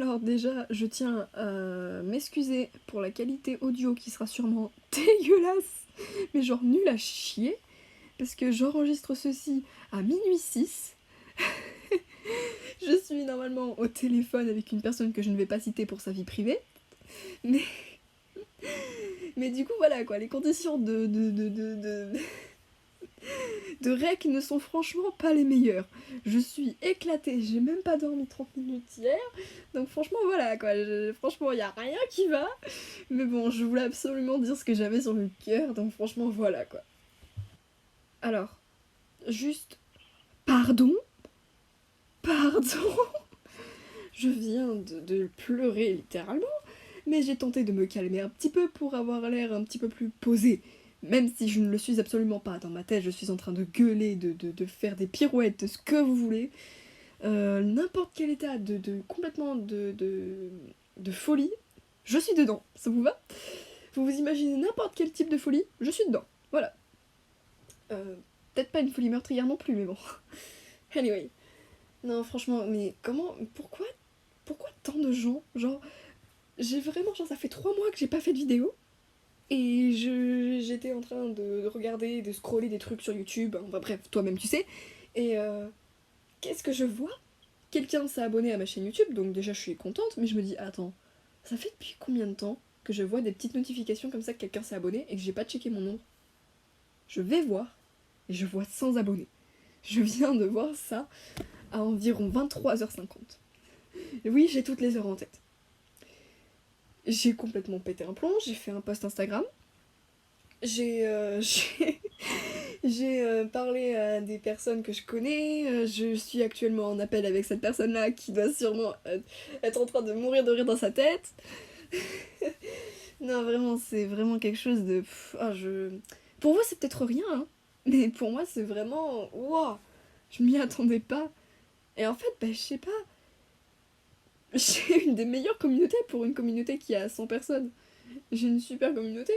Alors déjà, je tiens à m'excuser pour la qualité audio qui sera sûrement dégueulasse, mais genre nulle à chier, parce que j'enregistre ceci à minuit 6. Je suis normalement au téléphone avec une personne que je ne vais pas citer pour sa vie privée, mais, mais du coup voilà quoi, les conditions de rec ne sont franchement pas les meilleures. Je suis éclatée, j'ai même pas dormi 30 minutes hier, donc franchement voilà quoi, franchement y a rien qui va, mais bon, je voulais absolument dire ce que j'avais sur le cœur, donc franchement voilà quoi. Alors, juste, pardon, pardon, je viens de pleurer littéralement, mais j'ai tenté de me calmer un petit peu pour avoir l'air un petit peu plus posé. Même si je ne le suis absolument pas, dans ma tête je suis en train de gueuler, de faire des pirouettes, de ce que vous voulez. N'importe quel état complètement de folie, je suis dedans, ça vous va? Vous vous imaginez n'importe quel type de folie, je suis dedans, voilà. Peut-être pas une folie meurtrière non plus, mais bon. Anyway. Non, franchement, mais pourquoi tant de gens, genre, j'ai vraiment, genre, ça fait 3 mois que j'ai pas fait de vidéo, et j'étais en train de regarder, de scroller des trucs sur YouTube, enfin bref, toi-même tu sais, et qu'est-ce que je vois? Quelqu'un s'est abonné à ma chaîne YouTube, donc déjà je suis contente, mais je me dis, attends, ça fait depuis combien de temps que je vois des petites notifications comme ça que quelqu'un s'est abonné et que j'ai pas checké mon nombre? Je vais voir, et je vois 100 abonnés. Je viens de voir ça à environ 23h50. Et oui, j'ai toutes les heures en tête. J'ai complètement pété un plomb, j'ai fait un post Instagram, j'ai parlé à des personnes que je connais, je suis actuellement en appel avec cette personne-là qui doit sûrement être en train de mourir de rire dans sa tête. Non, vraiment, c'est vraiment quelque chose de... Pour vous, c'est peut-être rien, hein, mais pour moi, c'est vraiment... Wow, je m'y attendais pas. Et en fait, je sais pas, j'ai une des meilleures communautés pour une communauté qui a 100 personnes. J'ai une super communauté.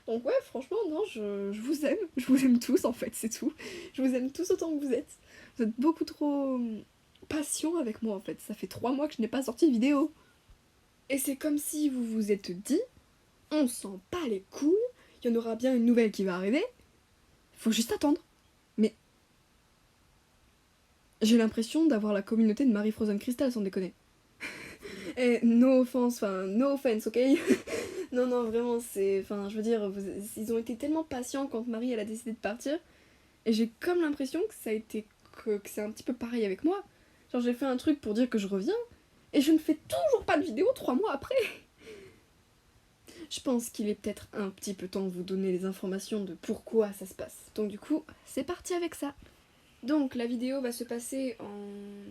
Donc ouais, franchement, non, je vous aime. Je vous aime tous, en fait, c'est tout. Je vous aime tous autant que vous êtes. Vous êtes beaucoup trop patients avec moi, en fait. Ça fait 3 mois que je n'ai pas sorti de vidéo. Et c'est comme si vous vous êtes dit, on sent pas les couilles, il y en aura bien une nouvelle qui va arriver, faut juste attendre. Mais j'ai l'impression d'avoir la communauté de Marie Frozen Crystal, sans déconner. Et no offense, ok. Non, non, vraiment, c'est... Enfin, je veux dire, ils ont été tellement patients quand Marie, elle a décidé de partir. Et j'ai comme l'impression que ça a été... que c'est un petit peu pareil avec moi. Genre, j'ai fait un truc pour dire que je reviens, et je ne fais toujours pas de vidéo 3 mois après. Je pense qu'il est peut-être un petit peu temps de vous donner les informations de pourquoi ça se passe. Donc du coup, c'est parti avec ça. Donc la vidéo va se passer en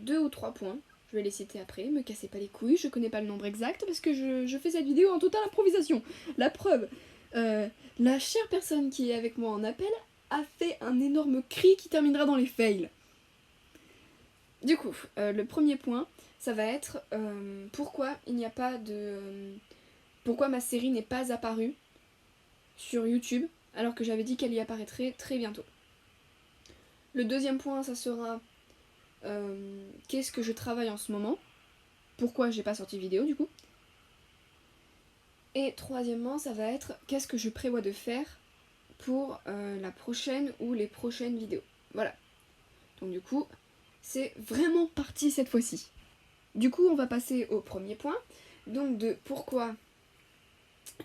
2 ou 3 points. Je vais les citer après, me cassez pas les couilles, je connais pas le nombre exact parce que je fais cette vidéo en totale improvisation. La preuve, la chère personne qui est avec moi en appel a fait un énorme cri qui terminera dans les fails. Du coup, le premier point, ça va être pourquoi il n'y a pas de... pourquoi ma série n'est pas apparue sur YouTube alors que j'avais dit qu'elle y apparaîtrait très bientôt. Le deuxième point, ça sera qu'est-ce que je travaille en ce moment, pourquoi j'ai pas sorti de vidéo du coup. Et troisièmement, ça va être qu'est-ce que je prévois de faire pour la prochaine ou les prochaines vidéos. Voilà. Donc du coup, c'est vraiment parti cette fois-ci. Du coup, on va passer au premier point, donc de pourquoi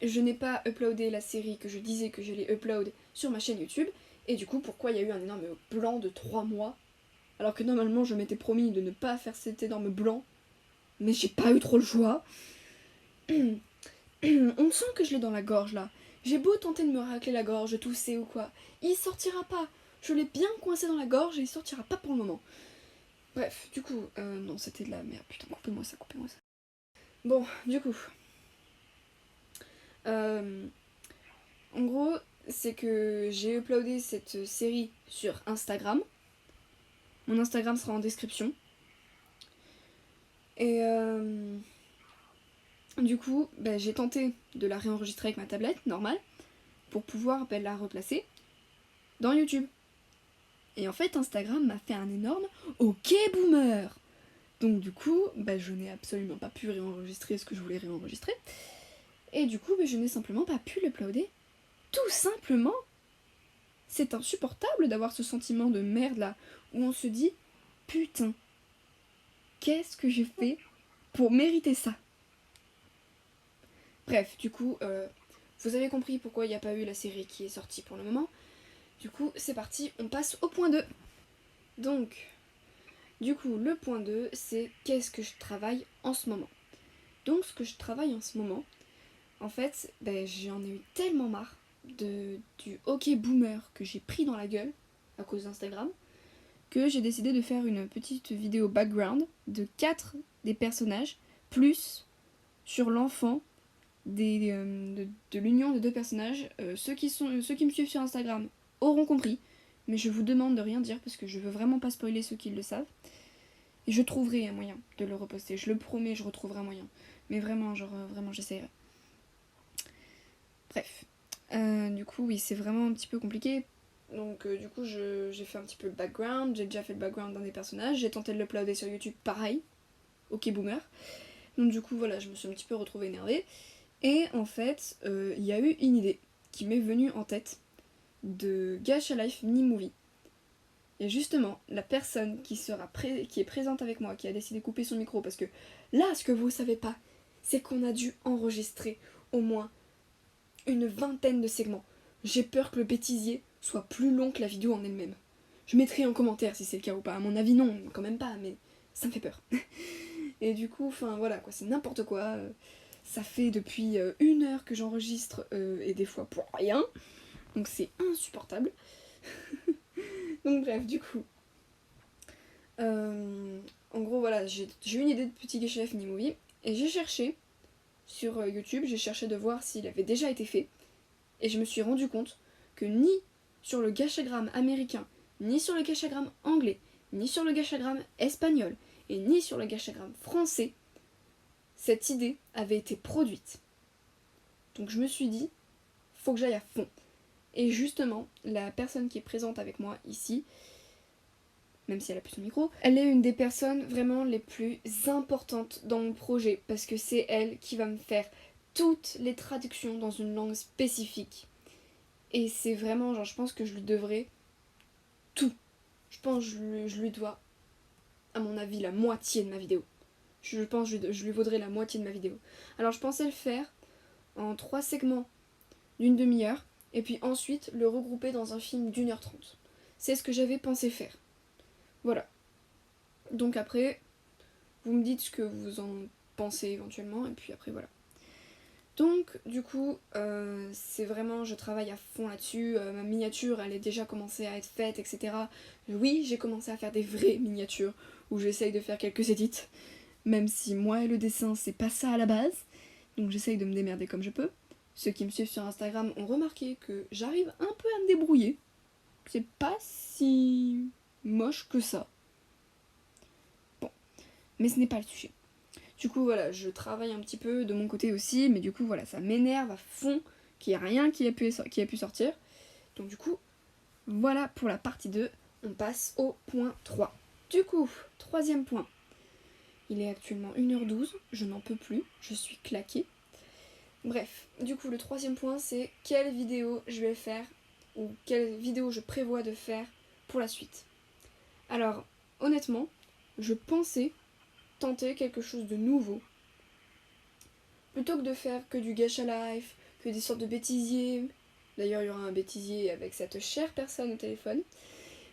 je n'ai pas uploadé la série que je disais que j'allais upload sur ma chaîne YouTube, et du coup pourquoi il y a eu un énorme blanc de 3 mois, alors que normalement je m'étais promis de ne pas faire cet énorme blanc, mais j'ai pas eu trop le choix. On sent que je l'ai dans la gorge là. J'ai beau tenter de me racler la gorge, tousser ou quoi, il sortira pas. Je l'ai bien coincé dans la gorge et il sortira pas pour le moment. Bref, du coup, non, c'était de la merde, putain, coupez-moi ça, coupez-moi ça. Bon, du coup... en gros, c'est que j'ai uploadé cette série sur Instagram. Mon Instagram sera en description. Et du coup, j'ai tenté de la réenregistrer avec ma tablette, normale, pour pouvoir la replacer dans YouTube. Et en fait, Instagram m'a fait un énorme « Ok boomer !» Donc du coup, je n'ai absolument pas pu réenregistrer ce que je voulais réenregistrer. Et du coup, je n'ai simplement pas pu l'uploader. Tout simplement. C'est insupportable d'avoir ce sentiment de merde là, où on se dit, putain, qu'est-ce que j'ai fait pour mériter ça? Bref, du coup, vous avez compris pourquoi il n'y a pas eu la série qui est sortie pour le moment. Du coup, c'est parti, on passe au point 2. Donc, du coup, le point 2, c'est qu'est-ce que je travaille en ce moment. Donc, ce que je travaille en ce moment, en fait, j'en ai eu tellement marre du hockey boomer que j'ai pris dans la gueule à cause d'Instagram, que j'ai décidé de faire une petite vidéo background de 4 des personnages, plus sur l'enfant de l'union des 2 personnages. Ceux qui me suivent sur Instagram auront compris, mais je vous demande de rien dire parce que je veux vraiment pas spoiler ceux qui le savent. Et je trouverai un moyen de le reposter, je le promets, je retrouverai un moyen. Mais vraiment, vraiment j'essaierai. Bref. Du coup, oui, c'est vraiment un petit peu compliqué. Donc du coup, j'ai fait un petit peu le background, j'ai déjà fait le background d'un des personnages, j'ai tenté de l'uploader sur YouTube, pareil, ok boomer. Donc du coup, voilà, je me suis un petit peu retrouvée énervée. Et en fait, il y a eu une idée qui m'est venue en tête de Gacha Life Mini Movie. Et justement, la personne qui est présente avec moi, qui a décidé de couper son micro, parce que là, ce que vous savez pas, c'est qu'on a dû enregistrer au moins une vingtaine de segments. J'ai peur que le bêtisier soit plus long que la vidéo en elle-même. Je mettrai en commentaire si c'est le cas ou pas. À mon avis, non, quand même pas, mais ça me fait peur. Et du coup, enfin voilà, quoi, c'est n'importe quoi. Ça fait depuis 1 heure que j'enregistre et des fois pour rien. Donc c'est insupportable. Donc bref, du coup. En gros, voilà, j'ai eu une idée de petit Geisha Life Mini Movie et j'ai cherché sur YouTube, j'ai cherché de voir s'il avait déjà été fait. Et je me suis rendu compte que ni sur le gachagramme américain, ni sur le gachagramme anglais, ni sur le gachagramme espagnol, et ni sur le gachagramme français, cette idée avait été produite. Donc je me suis dit, faut que j'aille à fond. Et justement, la personne qui est présente avec moi ici, même si elle a plus son micro, elle est une des personnes vraiment les plus importantes dans mon projet, parce que c'est elle qui va me faire toutes les traductions dans une langue spécifique. Et c'est vraiment, genre, je pense que je lui devrais tout. Je pense que je lui dois, à mon avis, la moitié de ma vidéo. Je pense que je lui vaudrais la moitié de ma vidéo. Alors je pensais le faire en 3 segments d'une demi-heure, et puis ensuite le regrouper dans un film d'1h30. C'est ce que j'avais pensé faire. Voilà. Donc après, vous me dites ce que vous en pensez éventuellement, et puis après voilà. Donc du coup, c'est vraiment, je travaille à fond là-dessus, ma miniature elle est déjà commencée à être faite, etc. Oui, j'ai commencé à faire des vraies miniatures, où j'essaye de faire quelques edits, même si moi et le dessin c'est pas ça à la base, donc j'essaye de me démerder comme je peux. Ceux qui me suivent sur Instagram ont remarqué que j'arrive un peu à me débrouiller, c'est pas si moche que ça. Bon, mais ce n'est pas le sujet. Du coup, voilà, je travaille un petit peu de mon côté aussi, mais du coup, voilà, ça m'énerve à fond qu'il n'y ait rien qui ait pu sortir. Donc du coup, voilà pour la partie 2. On passe au point 3. Du coup, 3e point. Il est actuellement 1h12, je n'en peux plus, je suis claquée. Bref, du coup, le 3e point, c'est quelle vidéo je vais faire, ou quelle vidéo je prévois de faire pour la suite. Alors, honnêtement, je pensais tenter quelque chose de nouveau. Plutôt que de faire que du Gacha Life, que des sortes de bêtisiers. D'ailleurs, il y aura un bêtisier avec cette chère personne au téléphone.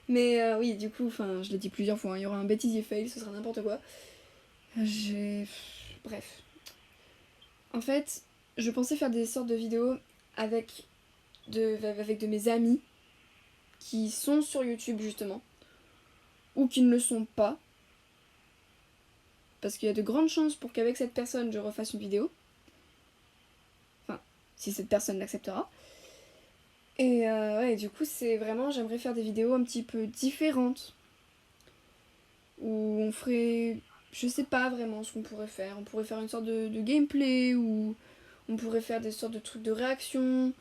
Mais oui, du coup, je l'ai dit plusieurs fois, hein, il y aura un bêtisier fail, ce sera n'importe quoi. Bref. En fait, je pensais faire des sortes de vidéos avec de mes amis qui sont sur YouTube, justement. Ou qui ne le sont pas. Parce qu'il y a de grandes chances pour qu'avec cette personne, je refasse une vidéo. Enfin, si cette personne l'acceptera. Et ouais, du coup, c'est vraiment, j'aimerais faire des vidéos un petit peu différentes. Où on ferait, je sais pas vraiment ce qu'on pourrait faire. On pourrait faire une sorte de gameplay, ou on pourrait faire des sortes de trucs de réaction,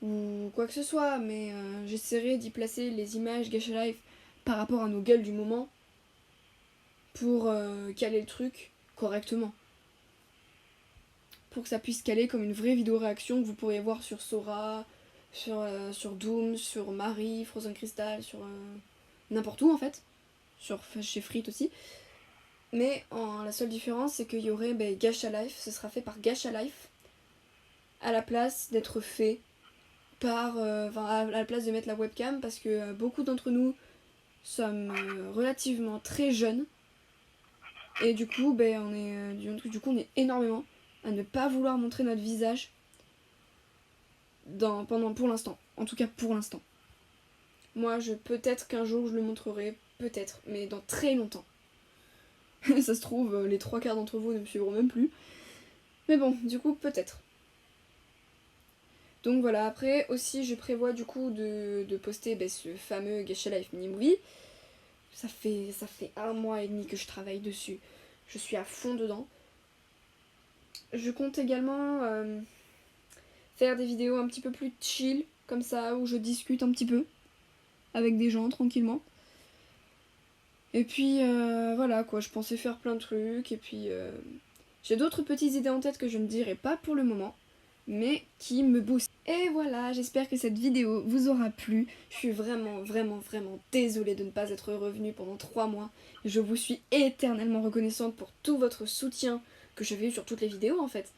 ou quoi que ce soit. Mais j'essaierai d'y placer les images Gacha Life par rapport à nos gueules du moment. pour caler le truc correctement. Pour que ça puisse caler comme une vraie vidéo réaction que vous pourriez voir sur Sora, sur Doom, sur Marie, Frozen Crystal, sur n'importe où en fait. Chez Frit aussi. Mais la seule différence, c'est qu'il y aurait Gacha Life, ce sera fait par Gacha Life, à la place d'être fait par. À la place de mettre la webcam, parce que beaucoup d'entre nous sommes relativement très jeunes. Et du coup, on est énormément à ne pas vouloir montrer notre visage pour l'instant. En tout cas, pour l'instant. Moi, peut-être qu'un jour je le montrerai, peut-être, mais dans très longtemps. Ça se trouve, les 3/4 d'entre vous ne me suivront même plus. Mais bon, du coup, peut-être. Donc voilà, après aussi je prévois du coup de poster ce fameux Gacha Life Mini Movie. Ça fait 1 mois et demi que je travaille dessus. Je suis à fond dedans. Je compte également faire des vidéos un petit peu plus chill, comme ça, où je discute un petit peu avec des gens tranquillement. Et puis voilà quoi, je pensais faire plein de trucs. Et puis j'ai d'autres petites idées en tête que je ne dirai pas pour le moment, mais qui me boostent. Et voilà, j'espère que cette vidéo vous aura plu. Je suis vraiment désolée de ne pas être revenue pendant 3 mois. Je vous suis éternellement reconnaissante pour tout votre soutien que j'avais eu sur toutes les vidéos en fait.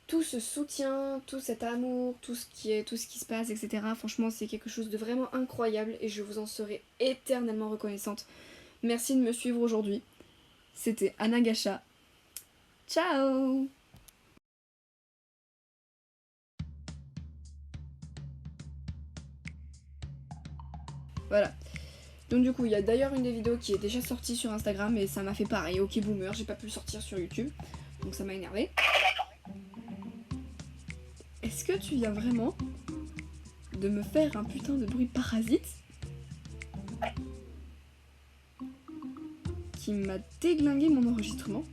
Tout ce soutien, tout cet amour, tout ce qui se passe, etc. Franchement, c'est quelque chose de vraiment incroyable et je vous en serai éternellement reconnaissante. Merci de me suivre aujourd'hui. C'était Anna Gacha. Ciao! Voilà. Donc du coup, il y a d'ailleurs une des vidéos qui est déjà sortie sur Instagram et ça m'a fait pareil, ok boomer, j'ai pas pu le sortir sur YouTube. Donc ça m'a énervé. Est-ce que tu viens vraiment de me faire un putain de bruit parasite qui m'a déglingué mon enregistrement?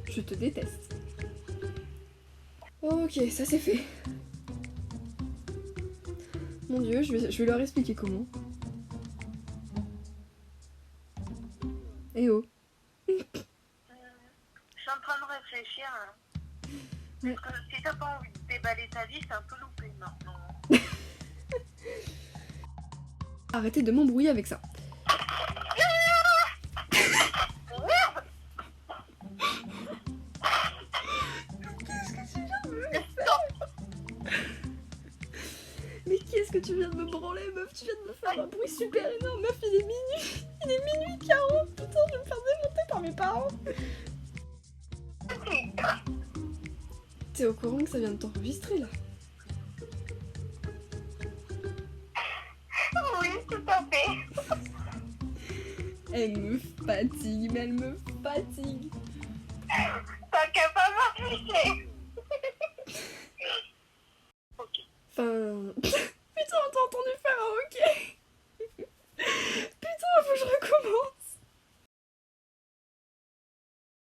Je te déteste. Ok, ça c'est fait. Mon dieu, je vais leur expliquer comment. Eh oh. Je suis en train de réfléchir. Ouais. Parce que si t'as pas envie de déballer ta vie, c'est un peu loupé maintenant. Arrêtez de m'embrouiller avec ça. Mais qu'est-ce que tu viens de me branler, meuf? Tu viens de me faire un bruit super énorme, meuf, il est minuit. Il est minuit 40, putain, je vais me faire démonter par mes parents. T'es au courant que ça vient de t'enregistrer, là? Oui, tout à fait. Elle me fatigue, mais elle me fatigue. T'as qu'à pas m'afficher. Enfin...